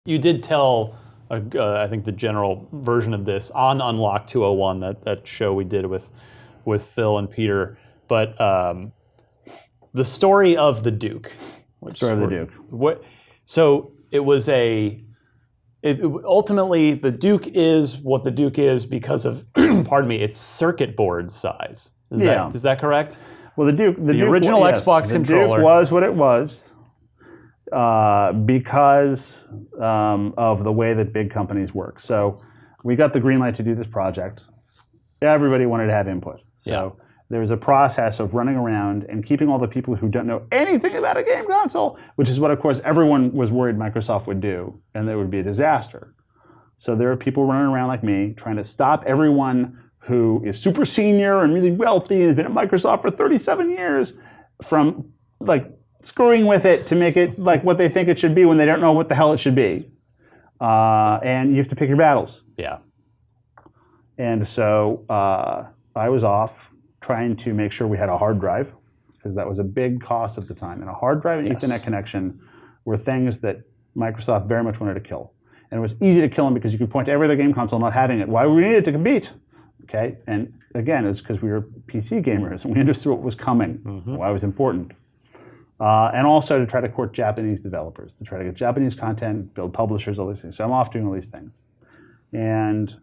you did tell, I think, the general version of this on Unlock 201, that show we did with Phil and Peter. But the story of the Duke. So it was ultimately, the Duke is what the Duke is because of, pardon me, its circuit board size. Is that correct? Well, the Duke, the original Xbox controller, Duke was what it was because of the way that big companies work. So we got the green light to do this project. Everybody wanted to have input. So there was a process of running around and keeping all the people who don't know anything about a game console, which is what, of course, everyone was worried Microsoft would do, and that would be a disaster. So there are people running around like me trying to stop everyone who is super senior and really wealthy and has been at Microsoft for 37 years from screwing with it to make it like what they think it should be when they don't know what the hell it should be. And you have to pick your battles. Yeah. And so I was off trying to make sure we had a hard drive, because that was a big cost at the time. And a hard drive and Ethernet connection were things that Microsoft very much wanted to kill. And it was easy to kill them because you could point to every other game console not having it. Why would we need it to compete? Okay, and again, it's because we were PC gamers and we understood what was coming, why it was important. And also to try to court Japanese developers, to try to get Japanese content, build publishers, all these things. So I'm off doing all these things. And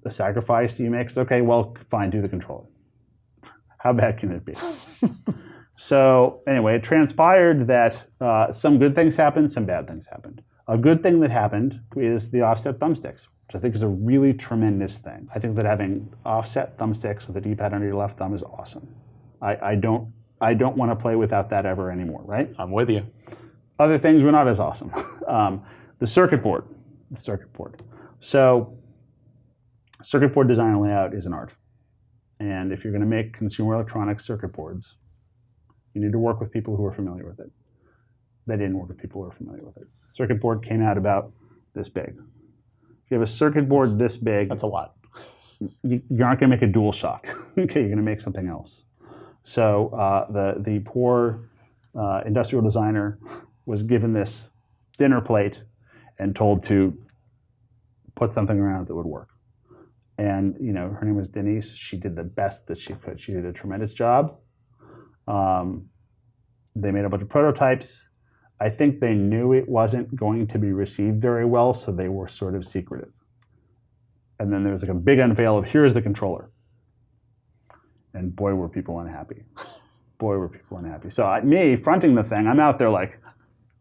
the sacrifice you make is, okay, well, fine, do the controller. How bad can it be? So anyway, it transpired that some good things happened, some bad things happened. A good thing that happened is the offset thumbsticks, which I think is a really tremendous thing. I think that having offset thumbsticks with a D-pad under your left thumb is awesome. I don't want to play without that ever anymore, right? I'm with you. Other things were not as awesome. The circuit board. So circuit board design and layout is an art. And if you're going to make consumer electronics circuit boards, you need to work with people who are familiar with it. They didn't work with people who are familiar with it. Circuit board came out about this big. If you have a circuit board this big, that's a lot. You're not going to make a DualShock. Okay, you're going to make something else. So the poor industrial designer was given this dinner plate and told to put something around it that would work. And her name was Denise. She did the best that she could. She did a tremendous job. They made a bunch of prototypes. I think they knew it wasn't going to be received very well, so they were sort of secretive. And then there was like a big unveil of, here's the controller. And boy, were people unhappy. So me fronting the thing, I'm out there like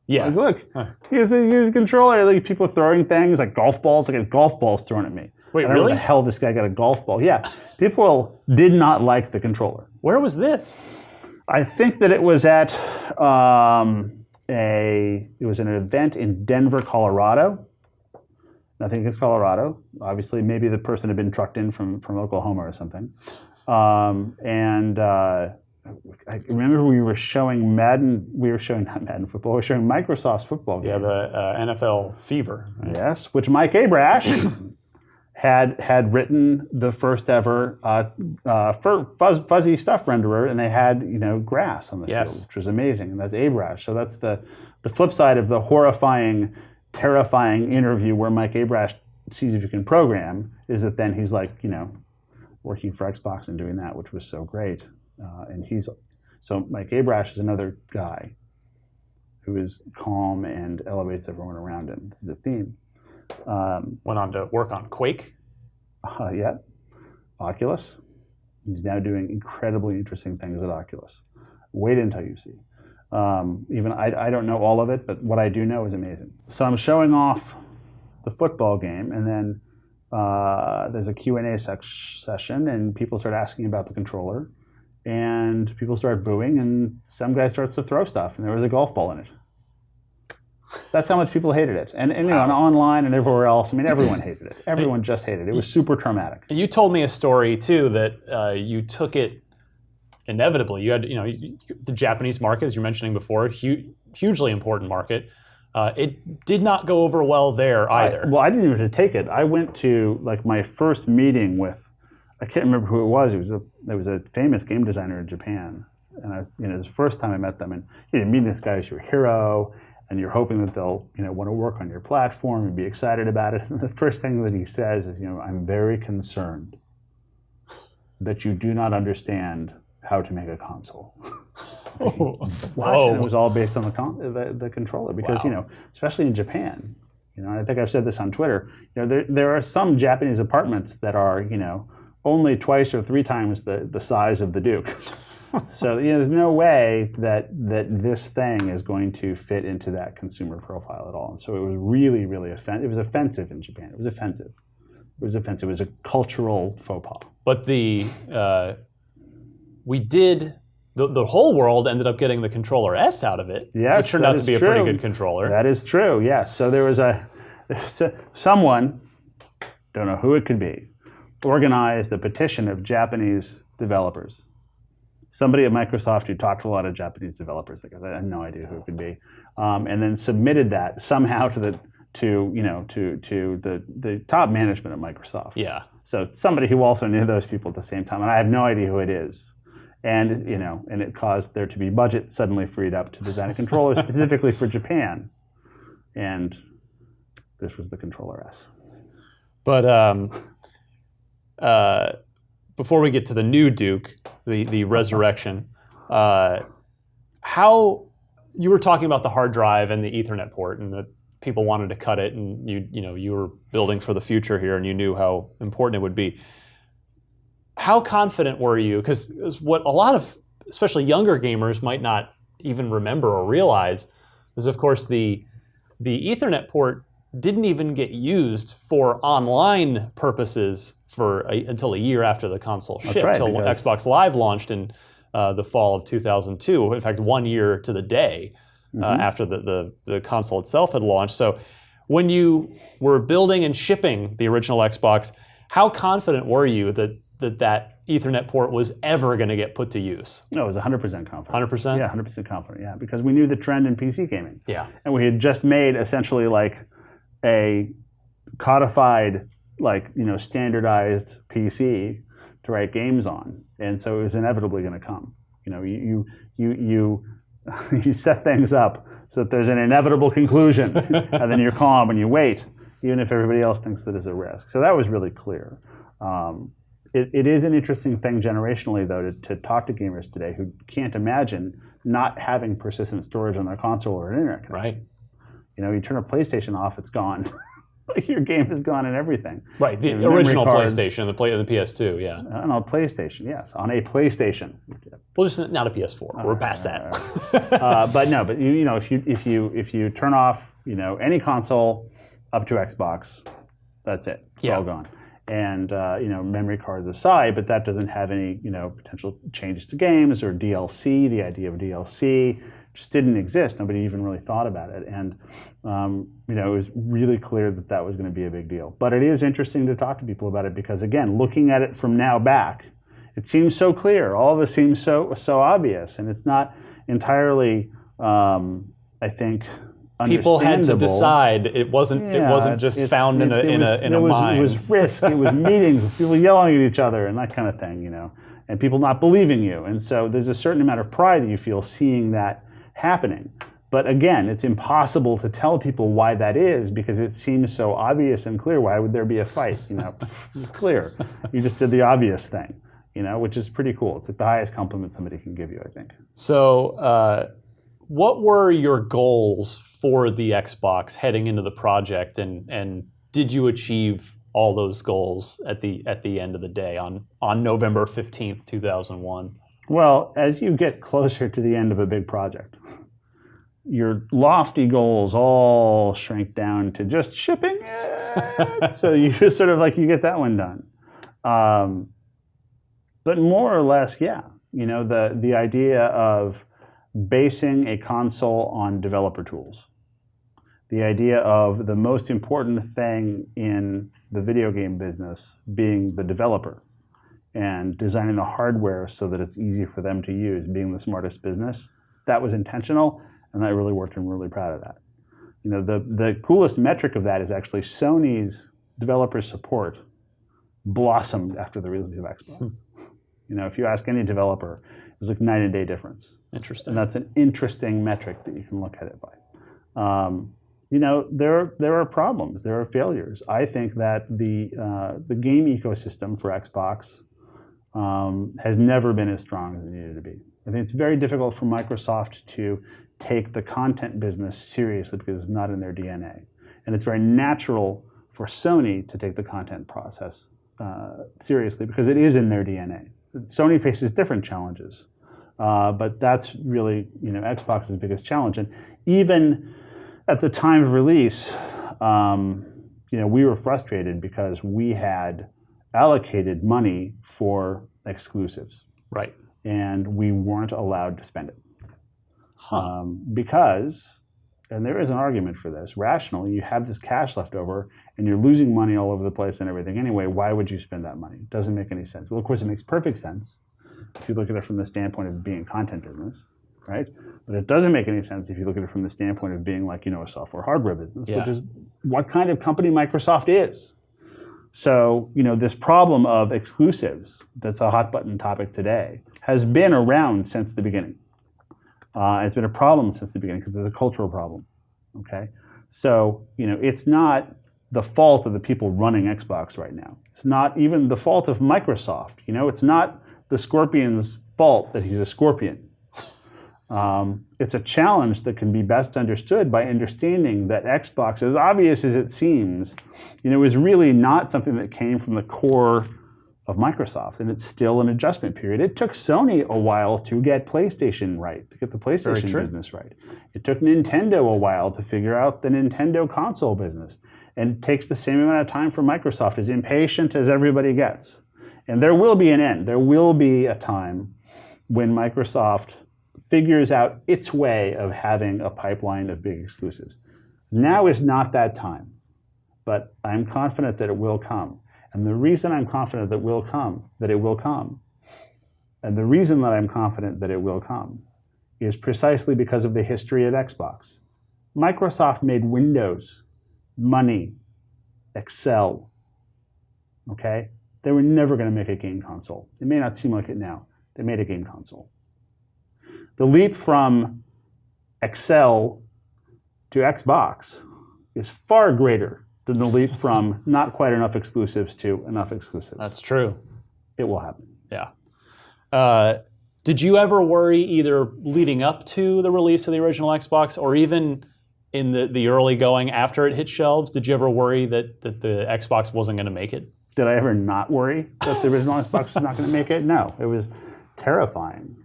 look, here's the controller. Like, people throwing things like golf balls. I got golf balls thrown at me. Wait, I don't know really? where the hell this guy got a golf ball. Yeah, people did not like the controller. Where was this? I think that it was at it was an event in Denver, Colorado. Nothing against Colorado. Obviously, maybe the person had been trucked in from Oklahoma or something. I remember we were showing Madden. We were showing not Madden football. We were showing Microsoft's football game. Yeah, the NFL Fever. Right? Yes, which Mike Abrash had written the first ever fuzzy stuff renderer, and they had grass on the field, which was amazing. And that's Abrash. So that's the flip side of the horrifying, terrifying interview where Mike Abrash sees if you can program, is that then he's like working for Xbox and doing that, which was so great. So Mike Abrash is another guy who is calm and elevates everyone around him. This is a theme. Went on to work on Quake. Yeah. Oculus. He's now doing incredibly interesting things at Oculus. Wait until you see. Even I don't know all of it, but what I do know is amazing. So I'm showing off the football game, and then there's a Q&A session, and people start asking about the controller, and people start booing, and some guy starts to throw stuff, and there was a golf ball in it. That's how much people hated it. And online and everywhere else, I mean, everyone hated it. Everyone just hated it. It was super traumatic. You told me a story, too, that you took it inevitably. You had, the Japanese market, as you were mentioning before, hugely important market. It did not go over well there either. I didn't even take it. I went to my first meeting with, I can't remember who it was. There was a famous game designer in Japan. And it was the first time I met them. And meeting this guy is your hero. and you're hoping that they'll want to work on your platform and be excited about it. And the first thing that he says is, I'm very concerned that you do not understand how to make a console. Whoa. And it was all based on the controller because especially in Japan, I think I've said this on Twitter. There are some Japanese apartments that are only twice or three times the size of the Duke. So there's no way that this thing is going to fit into that consumer profile at all. And so it was really, really offensive. It was offensive in Japan. It was offensive. It was offensive. It was a cultural faux pas. But the whole world ended up getting the controller S out of it. Yes, which turned out to be a pretty good controller. That is true. Yes. So there was someone, don't know who it could be, organized a petition of Japanese developers. Somebody at Microsoft who talked to a lot of Japanese developers, I guess I had no idea who it could be, and then submitted that somehow to the top management at Microsoft. Yeah. So somebody who also knew those people at the same time, and I have no idea who it is. And and it caused there to be budget suddenly freed up to design a controller specifically for Japan, and this was the controller S. But before we get to the new Duke, the Resurrection, how you were talking about the hard drive and the Ethernet port, and that people wanted to cut it, and you were building for the future here, and you knew how important it would be. How confident were you? Because what a lot of, especially younger gamers, might not even remember or realize is, of course, the Ethernet port didn't even get used for online purposes until a year after the console shipped, until Xbox Live launched in the fall of 2002. In fact, 1 year to the day after the console itself had launched. So when you were building and shipping the original Xbox, how confident were you that Ethernet port was ever going to get put to use? No, it was 100% confident. 100%? Yeah, 100% confident, yeah. Because we knew the trend in PC gaming. Yeah. And we had just made essentially like a codified, standardized PC to write games on. And so it was inevitably going to come. You set things up so that there's an inevitable conclusion, and then you're calm and you wait, even if everybody else thinks that it's a risk. So that was really clear. It is an interesting thing generationally, though, to talk to gamers today who can't imagine not having persistent storage on their console or an internet connection. Right. You turn a PlayStation off, it's gone. Your game is gone and everything. Right, the original PlayStation, the PS2, yeah. On a PlayStation, yes, on a PlayStation. Well, just not a PS4. We're past that. But if you turn off any console up to Xbox, that's it. It's all gone. And memory cards aside, but that doesn't have any potential changes to games or DLC. The idea of DLC just didn't exist. Nobody even really thought about it, and it was really clear that was going to be a big deal. But it is interesting to talk to people about it because, again, looking at it from now back, it seems so clear. All of it seems so obvious, and it's not entirely, I think, people had to decide. It wasn't just found in a mind. It was risk. It was meetings with people yelling at each other and that kind of thing, and people not believing you. And so there's a certain amount of pride that you feel seeing that happening. But again, it's impossible to tell people why that is because it seems so obvious and clear. Why would there be a fight? It's clear. You just did the obvious thing, which is pretty cool. It's like the highest compliment somebody can give you, I think. So, what were your goals for the Xbox heading into the project, and did you achieve all those goals at the end of the day on November 15th, 2001? Well, as you get closer to the end of a big project, your lofty goals all shrink down to just shipping it. So you just sort of you get that one done. But more or less, yeah, the idea of basing a console on developer tools. The idea of the most important thing in the video game business being the developer and designing the hardware so that it's easy for them to use, being the smartest business, that was intentional, and that really worked. I'm really proud of that. The coolest metric of that is actually Sony's developer support blossomed after the release of Xbox. If you ask any developer, it was like night and day difference. Interesting. And that's an interesting metric that you can look at it by. There are problems. There are failures. I think that the game ecosystem for Xbox has never been as strong as it needed to be. I think it's very difficult for Microsoft to take the content business seriously because it's not in their DNA. And it's very natural for Sony to take the content process seriously because it is in their DNA. Sony faces different challenges, but that's really Xbox's biggest challenge. And even at the time of release, we were frustrated because we had allocated money for exclusives. Right. And we weren't allowed to spend it. Huh. Because, and there is an argument for this, rationally, you have this cash left over and you're losing money all over the place and everything anyway, why would you spend that money? It doesn't make any sense. Well, of course, it makes perfect sense if you look at it from the standpoint of being a content business, right? But it doesn't make any sense if you look at it from the standpoint of being like, a software hardware business, which is what kind of company Microsoft is. So, this problem of exclusives, that's a hot button topic today, has been around since the beginning. It's been a problem since the beginning because it's a cultural problem, okay? So, it's not the fault of the people running Xbox right now. It's not even the fault of Microsoft. It's not the Scorpion's fault that he's a scorpion. It's a challenge that can be best understood by understanding that Xbox, as obvious as it seems, is really not something that came from the core of Microsoft, and it's still an adjustment period. It took Sony a while to get PlayStation right, to get the PlayStation business right. It took Nintendo a while to figure out the Nintendo console business, and it takes the same amount of time for Microsoft, as impatient as everybody gets. And there will be an end. There will be a time when Microsoft figures out its way of having a pipeline of big exclusives. Now is not that time, but I'm confident that it will come. And the reason I'm confident that it will come, and the reason that I'm confident that it will come, is precisely because of the history of Xbox. Microsoft made Windows, money, Excel, okay? They were never going to make a game console. It may not seem like it now. They made a game console. The leap from Excel to Xbox is far greater than the leap from not quite enough exclusives to enough exclusives. That's true. It will happen. Yeah. Did you ever worry, either leading up to the release of the original Xbox or even in the early going after it hit shelves, did you ever worry that the Xbox wasn't going to make it? Did I ever not worry that the original Xbox was not going to make it? No. It was terrifying.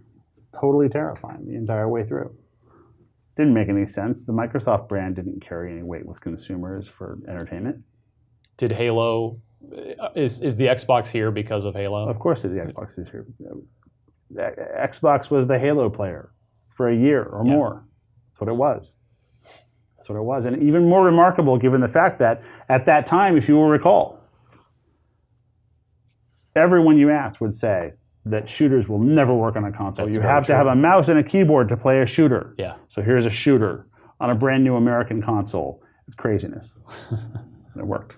Totally terrifying the entire way through. Didn't make any sense. The Microsoft brand didn't carry any weight with consumers for entertainment. Did Halo, is the Xbox here because of Halo? Of course the Xbox is here. Xbox was the Halo player for a year or more. That's what it was. That's what it was. And even more remarkable given the fact that at that time, if you will recall, everyone you asked would say that shooters will never work on a console. You have to have a mouse and a keyboard to play a shooter. Yeah. So here's a shooter on a brand new American console. It's craziness. And it worked.